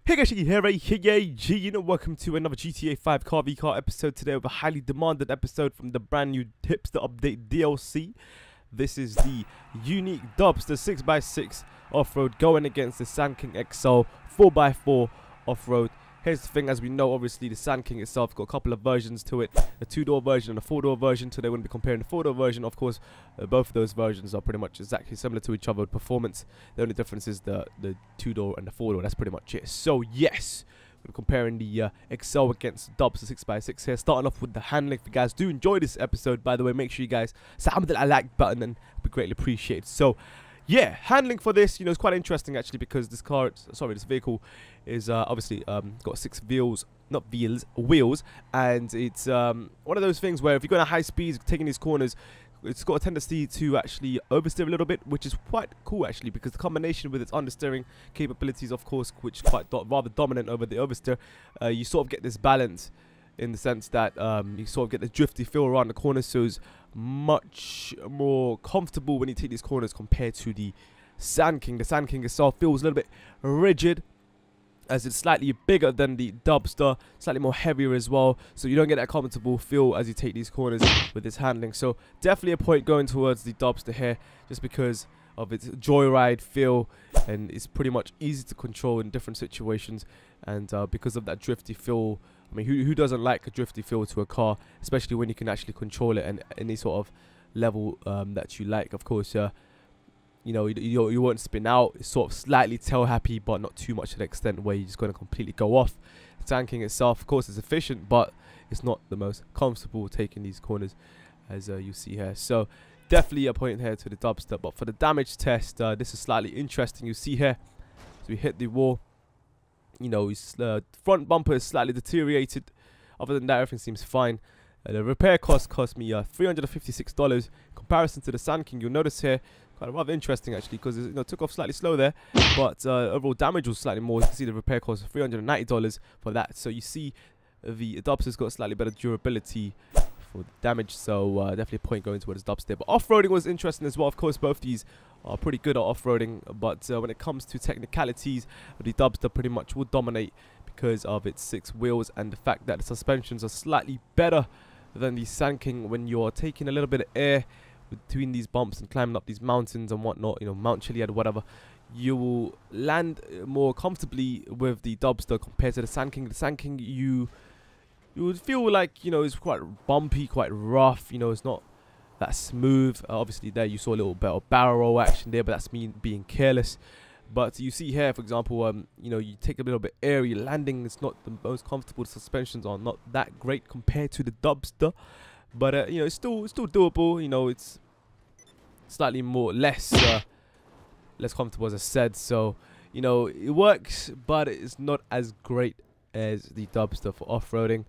Hey guys, welcome to another GTA 5 Car v Car episode today with a highly demanded episode from the brand new Hipster update DLC. This is the unique Dubsta 6x6 off-road going against the Sandking XL 4x4 off-road. Here's the thing, as we know, obviously the Sandking itself got a couple of versions to it, a 2-door version and a 4-door version. Today we're going to be comparing the 4-door version. Of course, both of those versions are pretty much exactly similar to each other with performance. The only difference is the 2-door and the 4-door. That's pretty much it. So yes, we're comparing the XL against Dubsta 6x6 here. Starting off with the handling. If you guys do enjoy this episode, by the way, make sure you guys slam that like button and it'd be greatly appreciated. So yeah, handling for this, it's quite interesting actually, because this vehicle is obviously got 6 wheels, and it's one of those things where if you go at high speeds, taking these corners, it's got a tendency to actually oversteer a little bit, which is quite cool actually, because the combination with its understeering capabilities, of course, which is quite rather dominant over the oversteer, you sort of get this balance in the sense that you sort of get the drifty feel around the corners, so it's much more comfortable when you take these corners compared to the Sandking. The Sandking itself feels a little bit rigid, as it's slightly bigger than the Dubsta, slightly more heavier as well, so you don't get that comfortable feel as you take these corners with this handling. So definitely a point going towards the Dubsta here, just because of its joyride feel, and it's pretty much easy to control in different situations, and because of that drifty feel. I mean, who doesn't like a drifty feel to a car, especially when you can actually control it and any sort of level that you like. Of course, you won't spin out. It's sort of slightly tail happy, but not too much to the extent where you're just going to completely go off. Sandking itself, of course, is efficient, but it's not the most comfortable taking these corners, as you see here. So definitely a point here to the Dubsta. But for the damage test, this is slightly interesting. You see here, so we hit the wall. His front bumper is slightly deteriorated. Other than that, everything seems fine. The repair cost me $356 in comparison to the Sandking. You'll notice here, quite rather interesting actually, because it took off slightly slow there, but overall damage was slightly more. You can see the repair cost of $390 for that. So you see the Dubsta's got slightly better durability for the damage, so definitely a point going towards Dubsta. But off-roading was interesting as well. Of course, both these are pretty good at off-roading, but when it comes to technicalities, the Dubsta pretty much will dominate because of its 6 wheels and the fact that the suspensions are slightly better than the Sandking. When you're taking a little bit of air between these bumps and climbing up these mountains and whatnot, Mount Chiliad or whatever, you will land more comfortably with the Dubsta compared to the Sandking. The Sandking, you would feel like, it's quite bumpy, quite rough, it's not that smooth. Obviously there you saw a little bit of barrel roll action there, but that's me being careless. But you see here, for example, you take a little bit airy landing. It's not the most comfortable. The suspensions are not that great compared to the Dubsta, but it's still doable. It's slightly less comfortable, as I said. So it works, but it's not as great as the Dubsta for off-roading.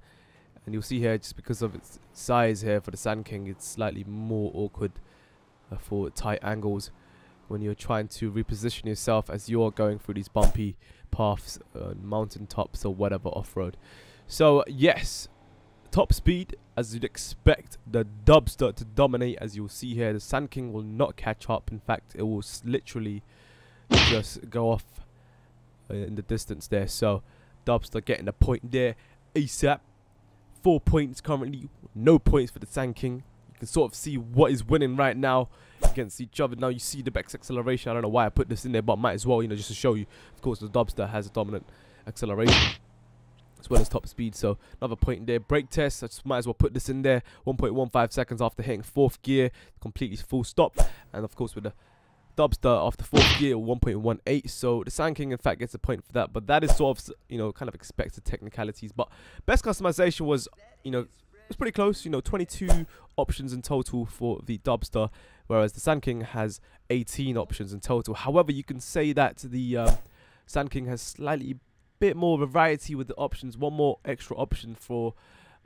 And you'll see here, just because of its size here for the Sandking, it's slightly more awkward for tight angles when you're trying to reposition yourself as you're going through these bumpy paths, mountain tops or whatever off-road. So yes, top speed, as you'd expect the Dubsta to dominate. As you'll see here, the Sandking will not catch up. In fact, it will literally just go off in the distance there. So Dubsta getting a point there ASAP. 4 points currently, no points for the Sandking. You can sort of see what is winning right now against each other. Now you see the back acceleration. I don't know why I put this in there, but might as well, just to show you. Of course, the Dubsta has a dominant acceleration as well as top speed. So another point in there. Brake test, I just might as well put this in there. 1.15 seconds after hitting 4th gear, completely full stop. And of course with the Dubsta after 4th gear, 1.18. So the Sandking in fact gets a point for that, but that is sort of kind of expected technicalities. But best customization was it was pretty close. 22 options in total for the Dubsta, whereas the Sandking has 18 options in total. However, you can say that the Sandking has slightly bit more of a variety with the options. One more extra option for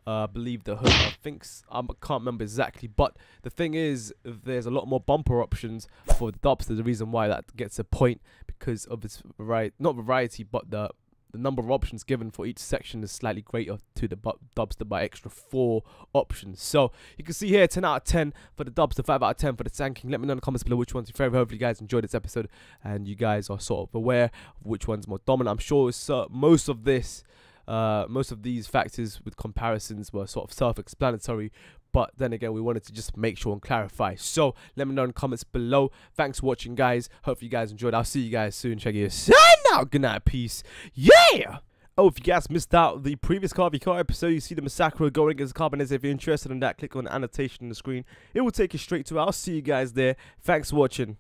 I believe the hood. I can't remember exactly, but the thing is, there's a lot more bumper options for the Dubsta. The reason why that gets a point, because of its not variety, but the the number of options given for each section is slightly greater to the Dubsta by extra 4 options. So you can see here 10 out of 10 for the Dubsta, 5 out of 10 for the Sandking. Let me know in the comments below which one's your favorite. Hopefully you guys enjoyed this episode and you guys are sort of aware of which one's more dominant. I'm sure most of these factors with comparisons were sort of self-explanatory, but then again, we wanted to just make sure and clarify. So let me know in the comments below. Thanks for watching, guys. Hopefully you guys enjoyed. I'll see you guys soon. Check it out. Good night. Peace. Yeah. Oh, if you guys missed out the previous Car v Car episode, you see the Massacre going against Carbonese. If you're interested in that, click on the annotation on the screen. It will take you straight to it. I'll see you guys there. Thanks for watching.